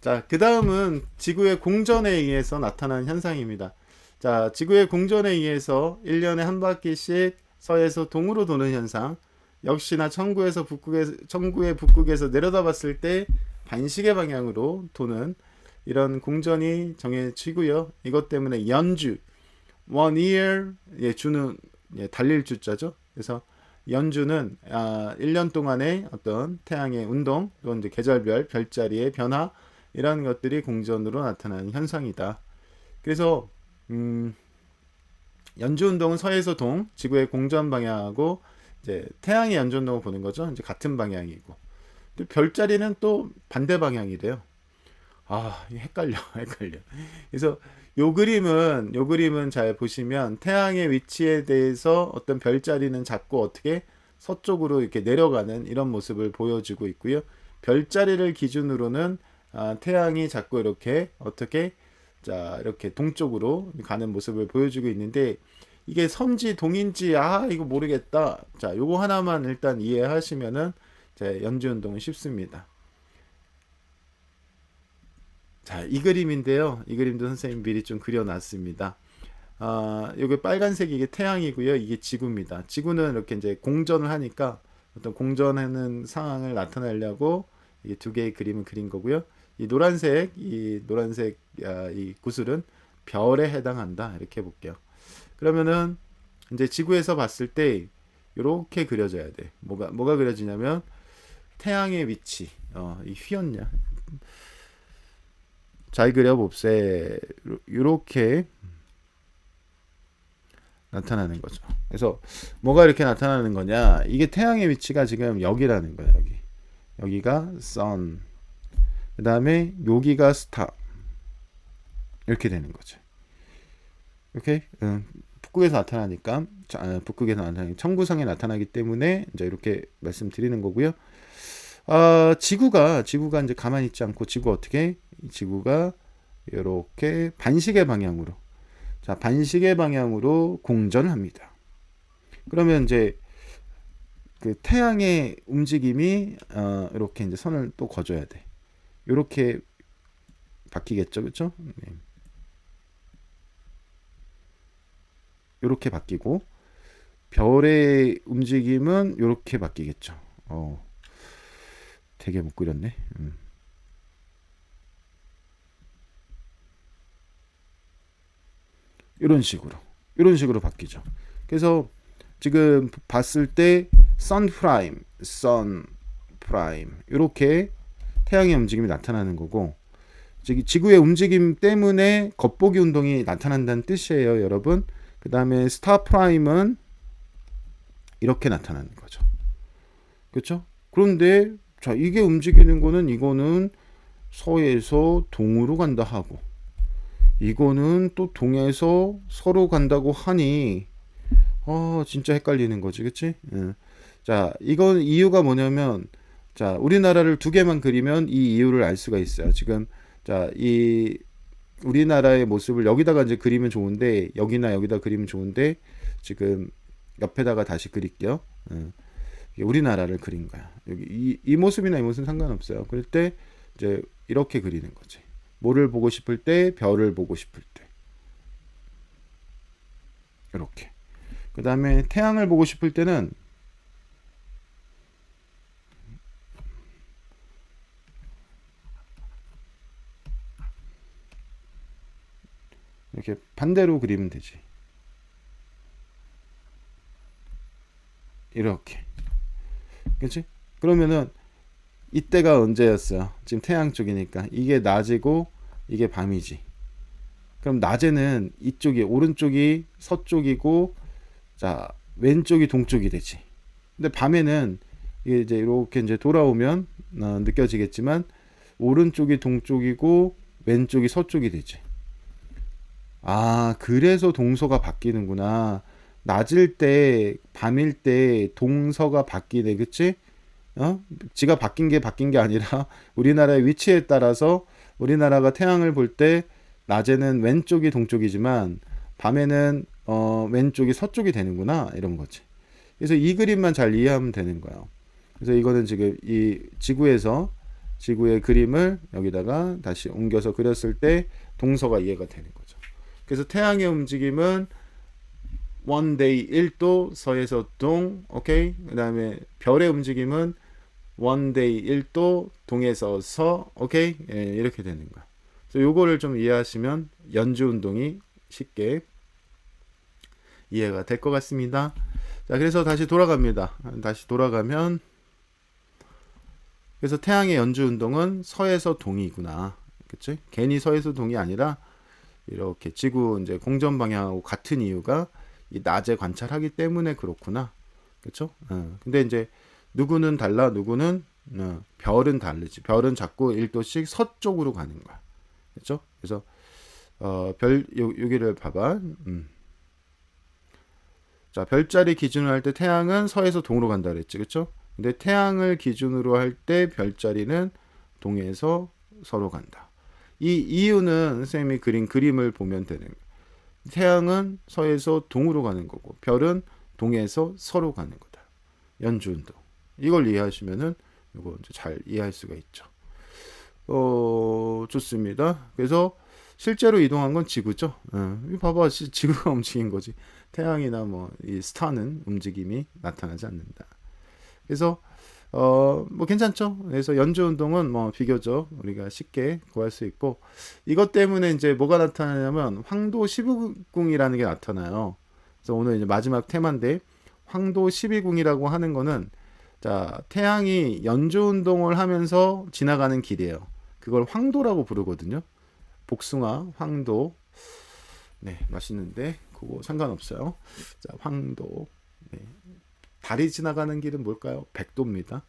자, 그 다음은 지구의 공전에 의해서 나타난 현상입니다. 자, 지구의 공전에 의해서 1년에 한 바퀴씩 서에서 동으로 도는 현상. 역시나 천구의 북극에서 내려다봤을 때 반시계 방향으로 도는 이런 공전이 정해지고요. 이것 때문에 연주, 1 year, 주는 달릴 주자죠. 그래서 연주는 1년 동안의 어떤 태양의 운동, 또는 이제 계절별 별자리의 변화 이런 것들이 공전으로 나타나는 현상이다. 그래서 연주 운동은 서에서 동, 지구의 공전 방향하고 이제 태양의 연주 운동을 보는 거죠. 이제 같은 방향이고. 또 별자리는 또 반대 방향이래요. 헷갈려. 그래서 요 그림은 잘 보시면 태양의 위치에 대해서 어떤 별자리는 자꾸 어떻게 서쪽으로 이렇게 내려가는 이런 모습을 보여주고 있고요. 별자리를 기준으로는 태양이 자꾸 이렇게 이렇게 동쪽으로 가는 모습을 보여주고 있는데 이게 선지 동인지 이거 모르겠다. 자, 요거 하나만 일단 이해하시면은 연주 운동은 쉽습니다. 자, 이 그림인데요. 이 그림도 선생님 미리 좀 그려놨습니다. 여기 빨간색이 이게 태양이고요. 이게 지구입니다. 지구는 이렇게 이제 공전을 하니까 어떤 공전하는 상황을 나타내려고 이게 두 개의 그림을 그린 거고요. 이 노란색 이 구슬은 별에 해당한다. 이렇게 해볼게요. 그러면은 이제 지구에서 봤을 때 이렇게 그려져야 돼. 뭐가 그려지냐면 태양의 위치. 이 휘었냐? 잘 그려봅세. 이렇게 나타나는 거죠. 그래서 뭐가 이렇게 나타나는 거냐? 이게 태양의 위치가 지금 여기라는 거예요. 여기가 sun. 그 다음에 여기가 star. 이렇게 되는 거죠. 이렇게 북극에서 나타나니까 청구성에 나타나기 때문에 이제 이렇게 말씀드리는 거고요. 지구가 이제 가만히 있지 않고 지구가 이렇게 반시계 방향으로 공전을 합니다. 그러면 이제 그 태양의 움직임이 이렇게 이제 선을 또 그어줘야 돼. 이렇게 바뀌겠죠, 그렇죠? 네. 이렇게 바뀌고 별의 움직임은 이렇게 바뀌겠죠. 되게 못 그렸네. 이런 식으로 바뀌죠. 그래서 지금 봤을 때 sun prime 이렇게 태양의 움직임이 나타나는 거고 지구의 움직임 때문에 겉보기 운동이 나타난다는 뜻이에요, 여러분. 그 다음에 스타 프라임은 이렇게 나타나는 거죠. 그렇죠? 그런데 자, 이게 움직이는 거는 이거는 서에서 동으로 간다 하고 이거는 또 동에서 서로 간다고 하니 진짜 헷갈리는 거지, 그치? 예. 자, 이건 이유가 뭐냐면 자, 우리나라를 두 개만 그리면 이 이유를 알 수가 있어요. 지금 자, 이 우리나라의 모습을 여기다가 이제 그리면 좋은데 여기나 여기다 그리면 좋은데 지금 옆에다가 다시 그릴게요. 이게 우리나라를 그린 거야. 여기 이 모습이나 이 모습은 상관없어요. 그럴 때 이제 이렇게 그리는 거지. 뭐를 보고 싶을 때, 별을 보고 싶을 때. 이렇게. 그 다음에 태양을 보고 싶을 때는 이렇게 반대로 그리면 되지. 이렇게. 그치? 그러면은 이때가 언제였어요? 지금 태양 쪽이니까 이게 낮이고 이게 밤이지. 그럼 낮에는 이쪽이 오른쪽이 서쪽이고 자 왼쪽이 동쪽이 되지. 근데 밤에는 이게 이제 이렇게 이제 돌아오면 느껴지겠지만 오른쪽이 동쪽이고 왼쪽이 서쪽이 되지. 아, 그래서 동서가 바뀌는구나. 낮일 때, 밤일 때 동서가 바뀌네, 그치? 지가 바뀐 게 아니라 우리나라의 위치에 따라서 우리나라가 태양을 볼 때 낮에는 왼쪽이 동쪽이지만 밤에는 왼쪽이 서쪽이 되는구나 이런 거지. 그래서 이 그림만 잘 이해하면 되는 거예요. 그래서 이거는 지금 이 지구에서 지구의 그림을 여기다가 다시 옮겨서 그렸을 때 동서가 이해가 되는 거죠. 그래서 태양의 움직임은 one day 1도 서에서 동, 오케이. 그다음에 별의 움직임은 one day 1도 동에서 서, 오케이. 예, 이렇게 되는 거야. 그래서 요거를 좀 이해하시면 연주 운동이 쉽게 이해가 될 것 같습니다. 자, 그래서 다시 돌아갑니다. 다시 돌아가면 그래서 태양의 연주 운동은 서에서 동이구나. 그치? 괜히 서에서 동이 아니라 이렇게 지구 이제 공전 방향하고 같은 이유가 이 낮에 관찰하기 때문에 그렇구나. 그렇죠? 근데 이제 누구는 달라, 누구는 별은 다르지. 별은 자꾸 1도씩 서쪽으로 가는 거야. 그렇죠? 그래서 여기를 봐봐. 자, 별자리 기준으로 할 때 태양은 서에서 동으로 간다 그랬지. 그렇죠? 근데 태양을 기준으로 할 때 별자리는 동에서 서로 간다. 이 이유는 선생님이 그린 그림을 보면 되는 거예요. 태양은 서에서 동으로 가는 거고 별은 동에서 서로 가는 거다. 연주운동. 이걸 이해하시면은 이거 이제 잘 이해할 수가 있죠. 좋습니다. 그래서 실제로 이동한 건 지구죠. 봐봐, 지구가 움직인 거지. 태양이나 뭐 이 스타는 움직임이 나타나지 않는다. 그래서 뭐 괜찮죠. 그래서 연주 운동은 뭐 비교적 우리가 쉽게 구할 수 있고 이것 때문에 이제 뭐가 나타나냐면 황도 12궁이라는 게 나타나요. 그래서 오늘 이제 마지막 테마인데 황도 12궁이라고 하는 거는 자, 태양이 연주 운동을 하면서 지나가는 길이에요. 그걸 황도라고 부르거든요. 복숭아, 황도. 네, 맛있는데 그거 상관없어요. 자, 황도. 네. 달이 지나가는 길은 뭘까요? 백도입니다.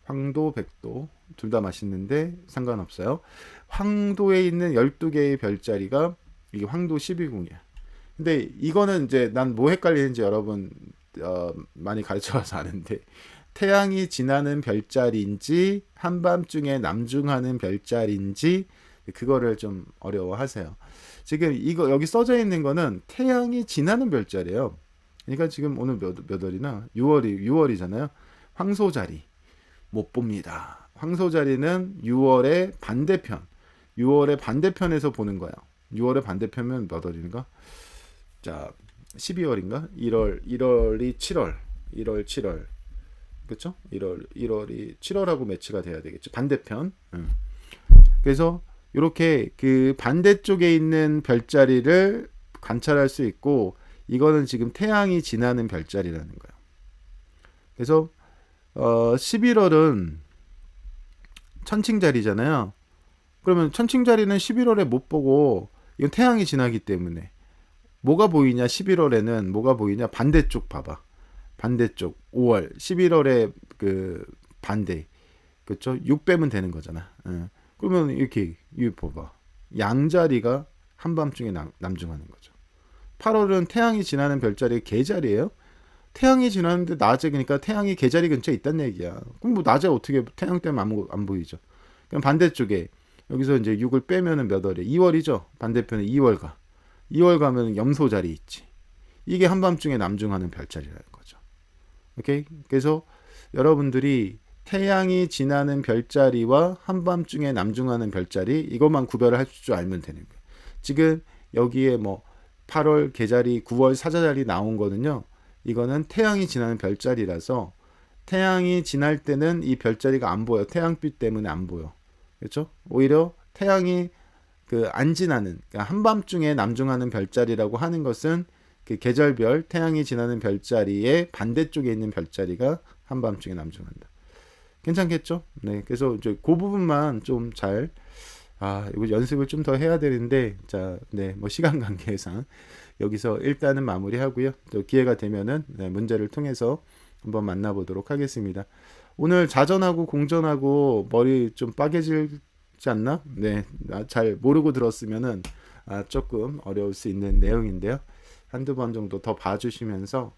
황도, 백도 둘 다 맛있는데 상관없어요. 황도에 있는 12개의 별자리가 이게 황도 12궁이야. 근데 이거는 이제 난 뭐 헷갈리는지 여러분 많이 가르쳐서 아는데 태양이 지나는 별자리인지 한밤중에 남중하는 별자리인지 그거를 좀 어려워하세요. 지금 이거 여기 써져 있는 거는 태양이 지나는 별자리예요. 그러니까 지금 오늘 몇 월이나 6월이잖아요. 황소자리 못 봅니다. 황소자리는 6월의 반대편. 6월의 반대편에서 보는 거예요. 6월의 반대편은 몇 월인가? 자, 12월인가? 1월이 7월. 1월 7월. 그렇죠? 1월이 7월하고 매치가 돼야 되겠죠. 반대편. 그래서 이렇게 그 반대쪽에 있는 별자리를 관찰할 수 있고 이거는 지금 태양이 지나는 별자리라는 거예요. 그래서 11월은 천칭자리잖아요. 그러면 천칭자리는 11월에 못 보고 이건 태양이 지나기 때문에 뭐가 보이냐? 11월에는 뭐가 보이냐? 반대쪽 봐봐. 반대쪽 5월 11월의 그 반대 그렇죠? 6 빼면 되는 거잖아. 그러면 이렇게 이 봐봐. 양자리가 한밤중에 남중하는 거죠. 8월은 태양이 지나는 별자리 개자리예요. 태양이 지나는데 낮에, 그러니까 태양이 개자리 근처에 있다는 얘기야. 그럼 뭐 낮에 어떻게 태양 때문에 안 보이죠? 그럼 반대쪽에 여기서 이제 6을 빼면은 몇 월이에요? 2월이죠. 반대편에 2월 가. 2월 가면 염소 자리 있지. 이게 한밤중에 남중하는 별자리라는 거죠. 오케이? 그래서 여러분들이 태양이 지나는 별자리와 한밤중에 남중하는 별자리 이것만 구별을 할 줄 알면 되는 거예요. 지금 여기에 뭐 8월 개자리, 9월 사자자리 나온 거는요. 이거는 태양이 지나는 별자리라서 태양이 지날 때는 이 별자리가 안 보여. 태양빛 때문에 안 보여. 그렇죠? 오히려 태양이 그 안 지나는, 그러니까 한밤중에 남중하는 별자리라고 하는 것은 그 계절별 태양이 지나는 별자리의 반대쪽에 있는 별자리가 한밤중에 남중한다. 괜찮겠죠? 네, 그래서 이제 그 부분만 좀 잘, 이거 연습을 좀 더 해야 되는데, 자, 네, 뭐 시간 관계상 여기서 일단은 마무리하고요. 또 기회가 되면은 네, 문제를 통해서 한번 만나보도록 하겠습니다. 오늘 자전하고 공전하고 머리 좀 빠개지지 않나? 네, 잘 모르고 들었으면은 조금 어려울 수 있는 내용인데요. 한두 번 정도 더 봐주시면서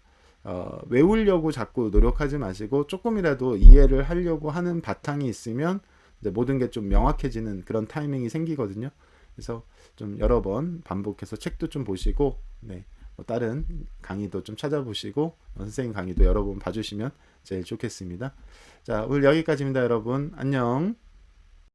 외우려고 자꾸 노력하지 마시고 조금이라도 이해를 하려고 하는 바탕이 있으면 이제 모든 게 좀 명확해지는 그런 타이밍이 생기거든요. 그래서 좀 여러 번 반복해서 책도 좀 보시고, 네, 뭐 다른 강의도 좀 찾아보시고 선생님 강의도 여러 번 봐주시면 제일 좋겠습니다. 자, 오늘 여기까지입니다, 여러분. 안녕.